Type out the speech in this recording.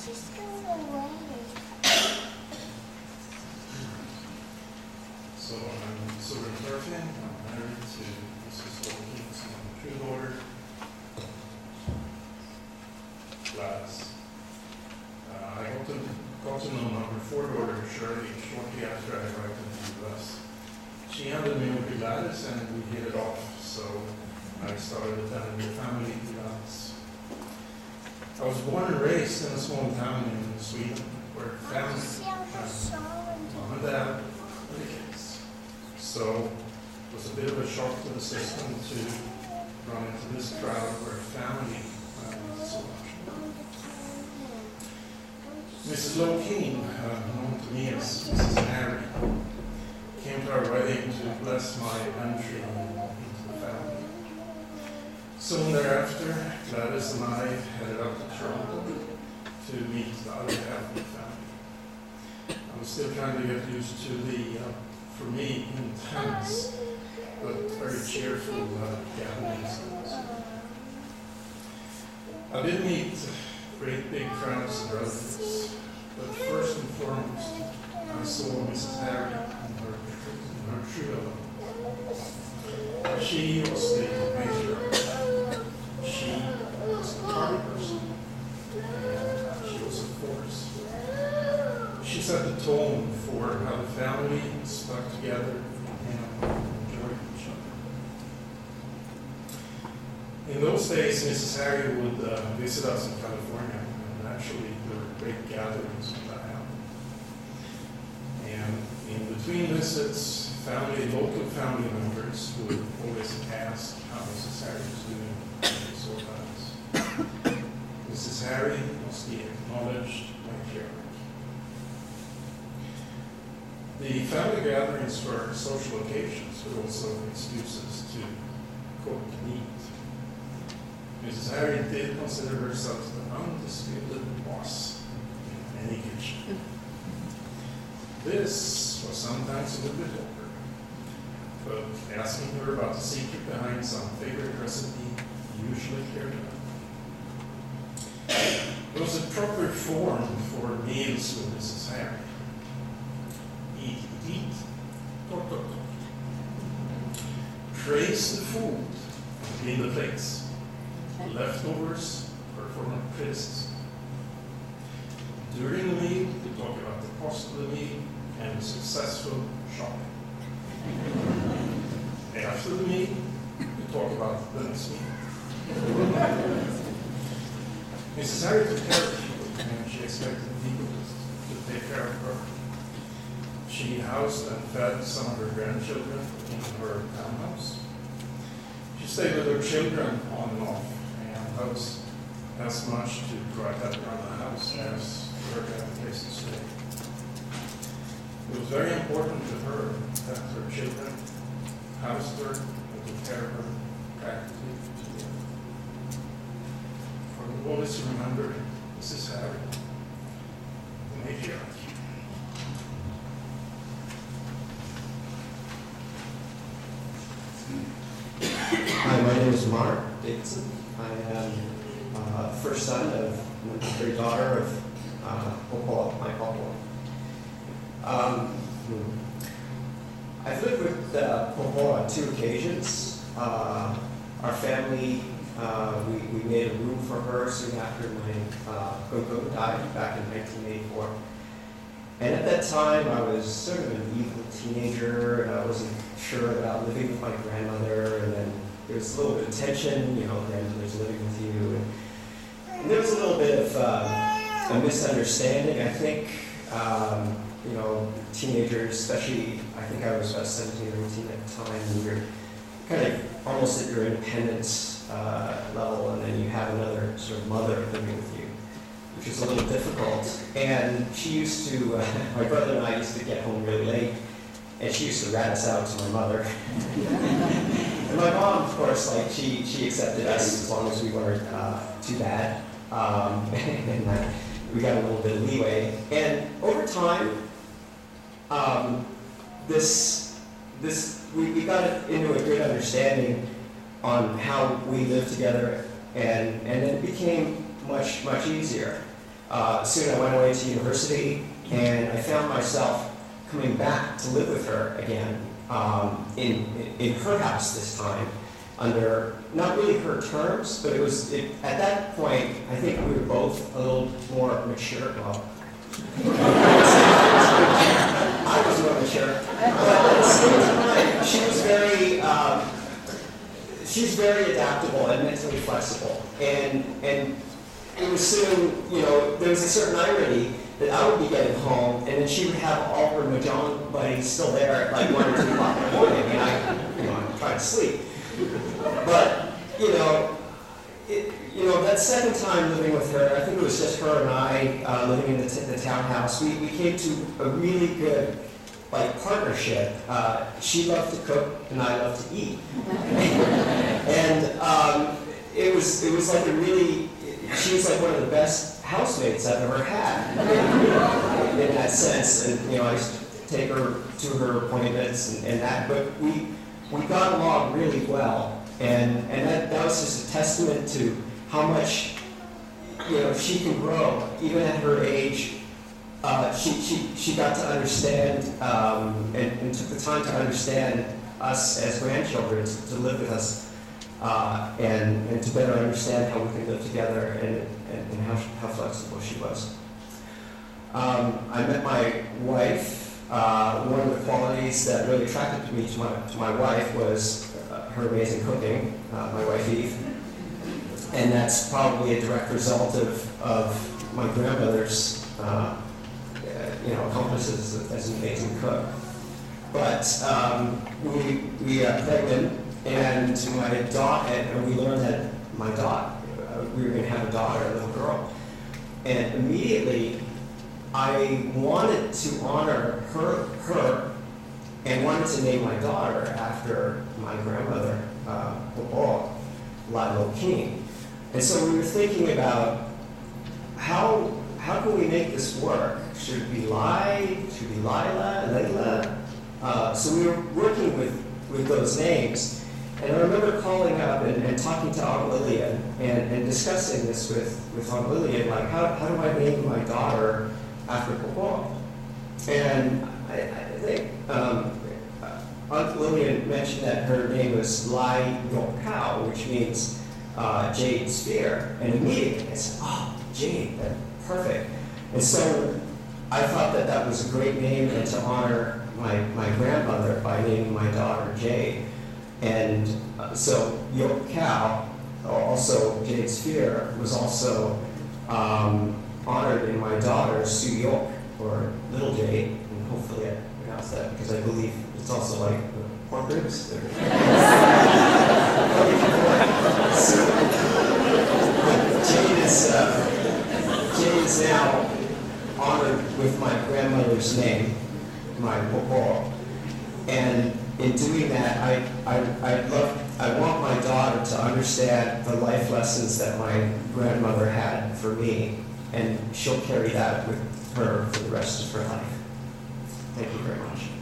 She's going away. So I'm Soren Thorfinn. I'm married to Mrs. Lowkeen, so I'm a true daughter. Gladys. I got to know number 4 daughter, Shirley, shortly after I arrived in the U.S. She handed me over to Gladys and we hit it off, so I started attending the family to Gladys. I was born and raised in a small town in Sweden where family, mom and dad, were the kids. So it was a bit of a shock to the system to run into this crowd where family matters so much. Mrs. Lowkeen, known to me as Mrs. Mary, came to our wedding to bless my entry into the family. Soon thereafter, Gladys and I headed up to Toronto to meet the other half of the family. I was still trying to get used to the, for me, intense but very cheerful gatherings. I did meet great big crowds of relatives, but first and foremost, I saw Mrs. Harry and her trio. She was the matriarch. She was a party person, and she was a force. She set the tone for how the family stuck together and enjoyed each other. In those days, Mrs. Harry would visit us in California, and actually there were great gatherings when that happened. And in between visits, local family members would always ask how Mrs. Harry was doing when they saw us. Mrs. Harry was the acknowledged matriarch. The family gatherings were social occasions, but also excuses to cook and eat. Mrs. Harry did consider herself the undisputed boss in any kitchen. This was sometimes a little bit awkward, but asking her about the secret behind some favorite recipe usually cleared it up. There was a proper form for meals with Mrs. Harry. Eat, eat, talk, talk, talk. Praise the food, clean the plates. Leftovers were for criticism. During the meal, we talk about the cost of the meal and successful shopping. After the meal, we talk about the next meal. Mrs. Harry took care of people, and she expected people to take care of her. She housed and fed some of her grandchildren in her townhouse. She stayed with her children on and off, and that was as much to drive that around the house as her to have a place to stay. It was very important to her that her children housed her and took care of her practically together. For the always remember Mrs. Harry, the matriarch. Hi, my name is Mark Davidson. I am the first son of the third daughter of my Popo. I've lived with Popo on 2 occasions. Our family, we made a room for her soon after my Coco died back in 1984. And at that time, I was sort of an evil teenager, and I wasn't sure about living with my grandmother, and then there was a little bit of tension, grandmother's living with you, and there was a little bit of a misunderstanding, I think. Teenagers, especially, I think I was about 17 or 18 at the time, and you're kind of almost at your independence level, and then you have another sort of mother living with you, which is a little difficult. And she used to, my brother and I used to get home really late, and she used to rat us out to my mother. And my mom, of course, she accepted us as long as we weren't too bad, and we got a little bit of leeway. And over time, we got into a good understanding on how we lived together, and then it became much easier. Soon I went away to university, and I found myself coming back to live with her again in her house this time, under not really her terms, but at that point, I think we were both a little more mature. Well, I was more mature, but at the same time, she was very adaptable and mentally flexible, and it was soon, there was a certain irony that I would be getting home, and then she would have all her Mahjong buddies still there at like 1 or 2 o'clock in the morning, and I'm trying to sleep. But, that second time living with her, I think it was just her and I living in the townhouse, we came to a really good partnership. She loved to cook, and I loved to eat. And it was like she was like one of the best housemates I've ever had in that sense. And I used to take her to her appointments and that, but we got along really well. And that was just a testament to how much she can grow, even at her age. She got to understand and took the time to understand us as grandchildren, to live with us, and to better understand how we can live together and how flexible she was. I met my wife. One of the qualities that really attracted me to my wife was her amazing cooking, my wife Eve. And that's probably a direct result of my grandmother's accomplishments as an amazing cook. But we got pregnant, and my daughter, and we learned that we were going to have a daughter, a little girl. And immediately, I wanted to honor her, and wanted to name my daughter after my grandmother, Lowkeen. And so we were thinking about how can we make this work? Should it be Should it be Layla? So we were working with those names. And I remember calling up and talking to Aunt Lillian and discussing this with Aunt Lillian, like how do I name my daughter after Papa? And I think Aunt Lillian mentioned that her name was Lai Yok Kao, which means jade sphere. And immediately I said, oh, jade, that's perfect. And so I thought that was a great name, and to honor my grandmother by naming my daughter Jade. And so Yok Kao, also Jade Sphere, was also honored in my daughter Su Yok, or Little Jade, and hopefully I pronounced that because I believe it's also like pork ribs. Jade is now honored with my grandmother's name, my Popo. And in doing that, I want my daughter to understand the life lessons that my grandmother had for me, and she'll carry that with her for the rest of her life. Thank you very much.